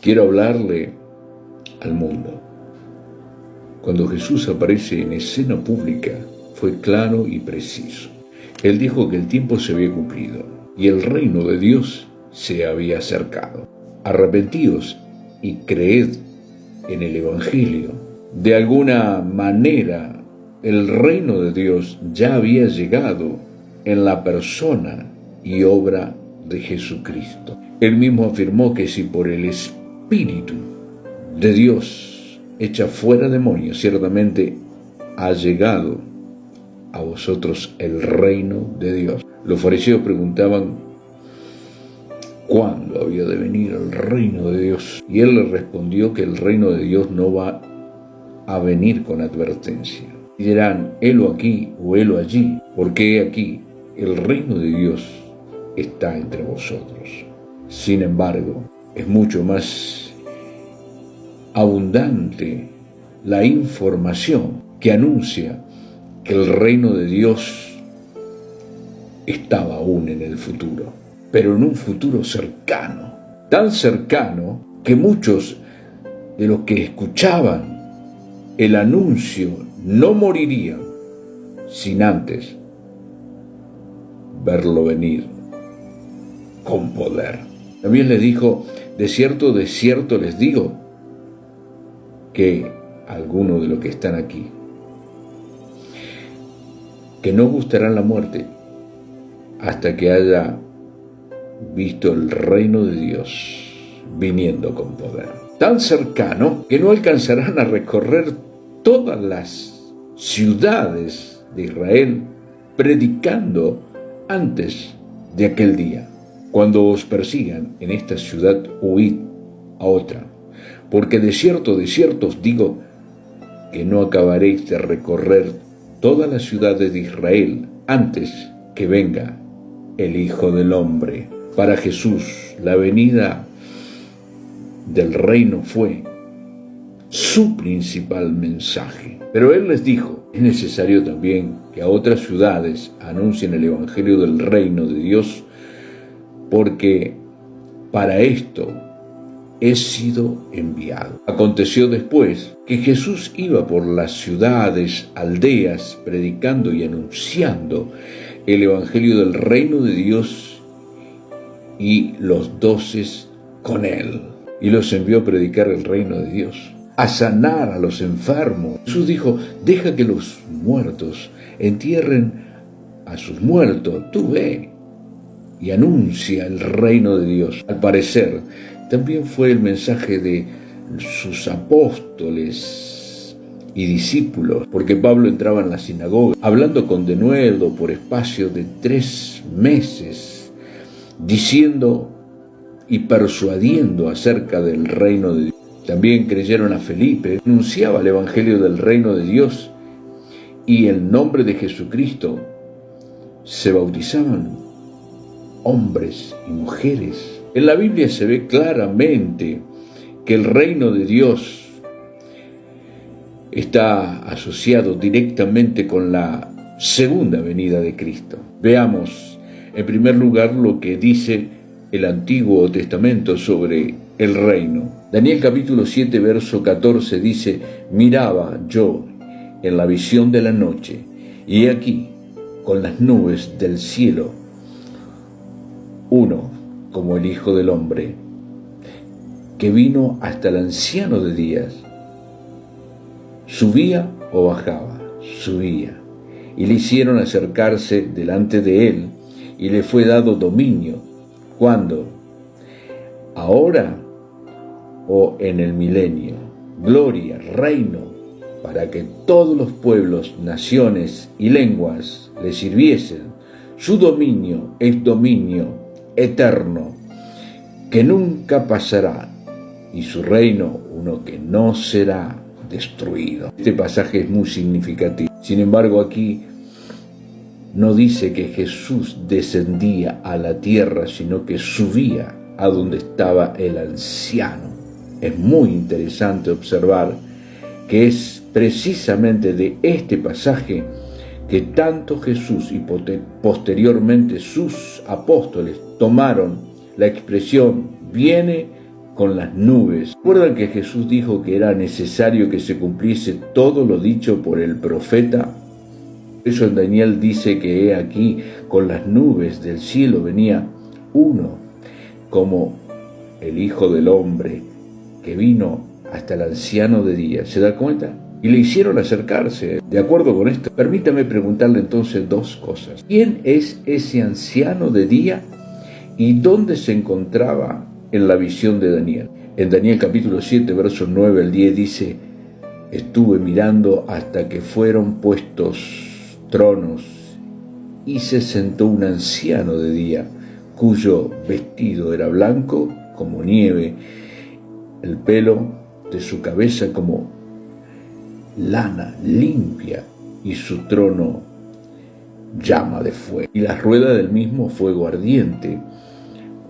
Quiero hablarle al mundo. Cuando Jesús aparece en escena pública, fue claro y preciso. Él dijo que el tiempo se había cumplido y el reino de Dios se había acercado. Arrepentíos y creed en el Evangelio. De alguna manera, el reino de Dios ya había llegado en la persona y obra de Jesucristo. Él mismo afirmó que si por el Espíritu de Dios echa fuera demonios, ciertamente ha llegado a vosotros el reino de Dios. Los fariseos preguntaban cuándo había de venir el reino de Dios. Y él les respondió que el reino de Dios no va a venir con advertencia. Y dirán, helo aquí o helo allí, porque aquí el reino de Dios está entre vosotros. Sin embargo, es mucho más abundante la información que anuncia que el reino de Dios estaba aún en el futuro, pero en un futuro cercano, tan cercano que muchos de los que escuchaban el anuncio no morirían sin antes verlo venir con poder. También les dijo, de cierto les digo, que algunos de los que están aquí, que no gustarán la muerte hasta que haya visto el reino de Dios viniendo con poder. Tan cercano que no alcanzarán a recorrer todas las ciudades de Israel predicando antes de aquel día. Cuando os persigan en esta ciudad, huid a otra, porque de cierto os digo que no acabaréis de recorrer todas las ciudades de Israel antes que venga el Hijo del Hombre. Para Jesús, la venida del reino fue su principal mensaje. Pero Él les dijo, es necesario también que a otras ciudades anuncien el Evangelio del reino de Dios, porque para esto he sido enviado. Aconteció después que Jesús iba por las ciudades, aldeas, predicando y anunciando el Evangelio del reino de Dios, y los 12 con él. Y los envió a predicar el reino de Dios, a sanar a los enfermos. Jesús dijo, deja que los muertos entierren a sus muertos. Tú ve y anuncia el reino de Dios. Al parecer, también fue el mensaje de sus apóstoles y discípulos, porque Pablo entraba en la sinagoga, hablando con denuedo por espacio de 3 meses, diciendo y persuadiendo acerca del reino de Dios. También creyeron a Felipe, anunciaba el evangelio del reino de Dios, y en nombre de Jesucristo se bautizaban hombres y mujeres. En la Biblia se ve claramente que el reino de Dios está asociado directamente con la segunda venida de Cristo. Veamos, en primer lugar, lo que dice el Antiguo Testamento sobre el reino. Daniel capítulo 7, verso 14 dice, miraba yo en la visión de la noche, y he aquí, con las nubes del cielo, uno como el Hijo del Hombre, que vino hasta el anciano de días. Subía o bajaba, subía, y le hicieron acercarse delante de él, y le fue dado dominio. ¿Cuándo? Ahora o en el milenio, gloria, reino, para que todos los pueblos, naciones y lenguas le sirviesen. Su dominio es dominio eterno, que nunca pasará, y su reino uno que no será destruido. Este pasaje es muy significativo. Sin embargo, aquí no dice que Jesús descendía a la tierra, sino que subía a donde estaba el anciano. Es muy interesante observar que es precisamente de este pasaje que tanto Jesús y posteriormente sus apóstoles tomaron la expresión viene con las nubes. ¿Recuerdan que Jesús dijo que era necesario que se cumpliese todo lo dicho por el profeta? Por eso en Daniel dice que he aquí, con las nubes del cielo venía uno, como el Hijo del Hombre, que vino hasta el anciano de día. ¿Se da cuenta? Y le hicieron acercarse. De acuerdo con esto, permítame preguntarle entonces dos cosas. ¿Quién es ese anciano de día y dónde se encontraba en la visión de Daniel? En Daniel capítulo 7, versos 9 al 10 dice: estuve mirando hasta que fueron puestos tronos y se sentó un anciano de día, cuyo vestido era blanco como nieve, el pelo de su cabeza como lana limpia, y su trono llama de fuego, y la rueda del mismo fuego ardiente.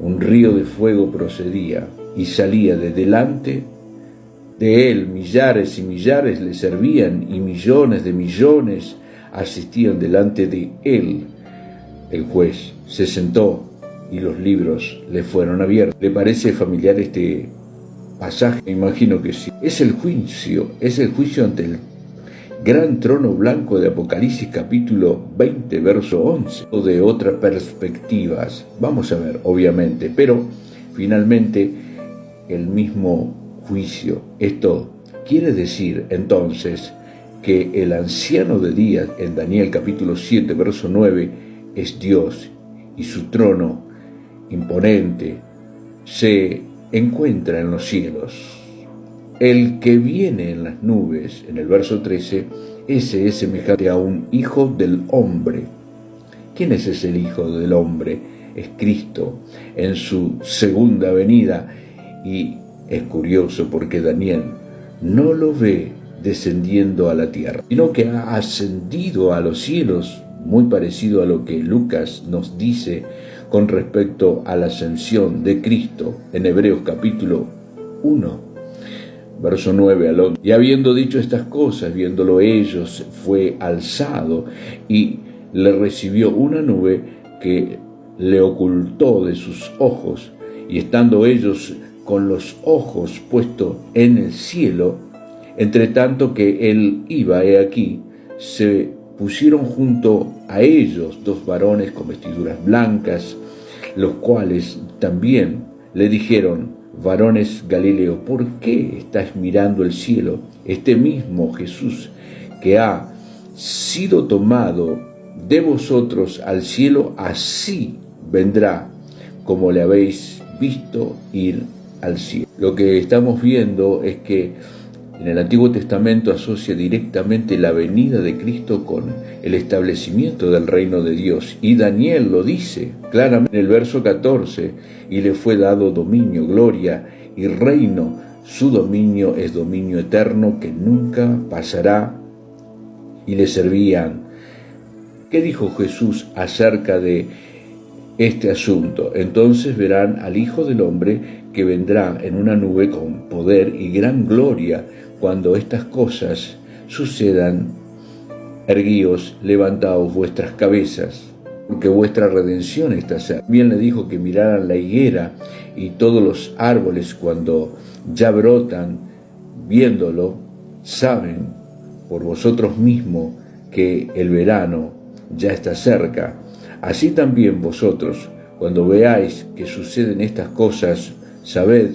Un río de fuego procedía y salía de delante de él. Millares y millares le servían, y millones de millones asistían delante de él. El juez se sentó y los libros le fueron abiertos. ¿Le parece familiar este pasaje? Me imagino que sí. Es el juicio ante el gran trono blanco de Apocalipsis capítulo 20, verso 11. O de otras perspectivas, vamos a ver, obviamente, pero finalmente el mismo juicio. Esto quiere decir entonces que el anciano de días en Daniel capítulo 7, verso 9 es Dios, y su trono imponente se encuentra en los cielos. El que viene en las nubes, en el verso 13, ese es semejante a un hijo del hombre. ¿Quién es ese hijo del hombre? Es Cristo en su segunda venida. Y es curioso porque Daniel no lo ve descendiendo a la tierra, sino que ha ascendido a los cielos, muy parecido a lo que Lucas nos dice con respecto a la ascensión de Cristo en Hebreos capítulo 1, verso 9 al 11. Y habiendo dicho estas cosas, viéndolo ellos, fue alzado y le recibió una nube que le ocultó de sus ojos, y estando ellos con los ojos puestos en el cielo, entre tanto que él iba, he aquí, se pusieron junto a ellos dos varones con vestiduras blancas, los cuales también le dijeron: varones Galileo, ¿por qué estáis mirando el cielo? Este mismo Jesús que ha sido tomado de vosotros al cielo, así vendrá como le habéis visto ir al cielo. Lo que estamos viendo es que en el Antiguo Testamento asocia directamente la venida de Cristo con el establecimiento del reino de Dios. Y Daniel lo dice claramente en el verso 14: y le fue dado dominio, gloria y reino. Su dominio es dominio eterno que nunca pasará. Y le servían. ¿Qué dijo Jesús acerca de este asunto? Entonces verán al Hijo del Hombre que vendrá en una nube con poder y gran gloria. Cuando estas cosas sucedan, erguíos, levantaos vuestras cabezas, porque vuestra redención está cerca. Bien le dijo que miraran la higuera y todos los árboles cuando ya brotan, viéndolo, saben por vosotros mismos que el verano ya está cerca. Así también vosotros, cuando veáis que suceden estas cosas, sabed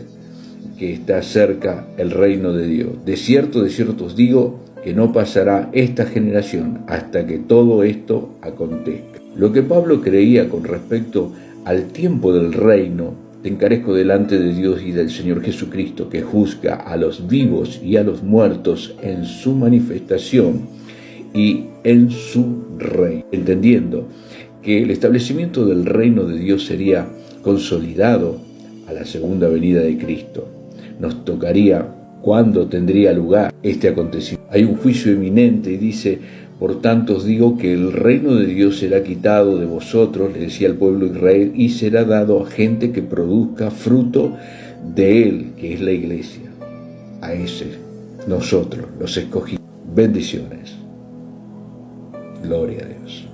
que está cerca el reino de Dios. De cierto os digo que no pasará esta generación hasta que todo esto acontezca. Lo que Pablo creía con respecto al tiempo del reino, te encarezco delante de Dios y del Señor Jesucristo, que juzga a los vivos y a los muertos en su manifestación y en su reino, entendiendo que el establecimiento del reino de Dios sería consolidado a la segunda venida de Cristo. Nos tocaría cuándo tendría lugar este acontecimiento. Hay un juicio inminente y dice: por tanto os digo que el reino de Dios será quitado de vosotros, le decía al pueblo de Israel, y será dado a gente que produzca fruto de él, que es la iglesia. A ese, nosotros, los escogimos. Bendiciones. Gloria a Dios.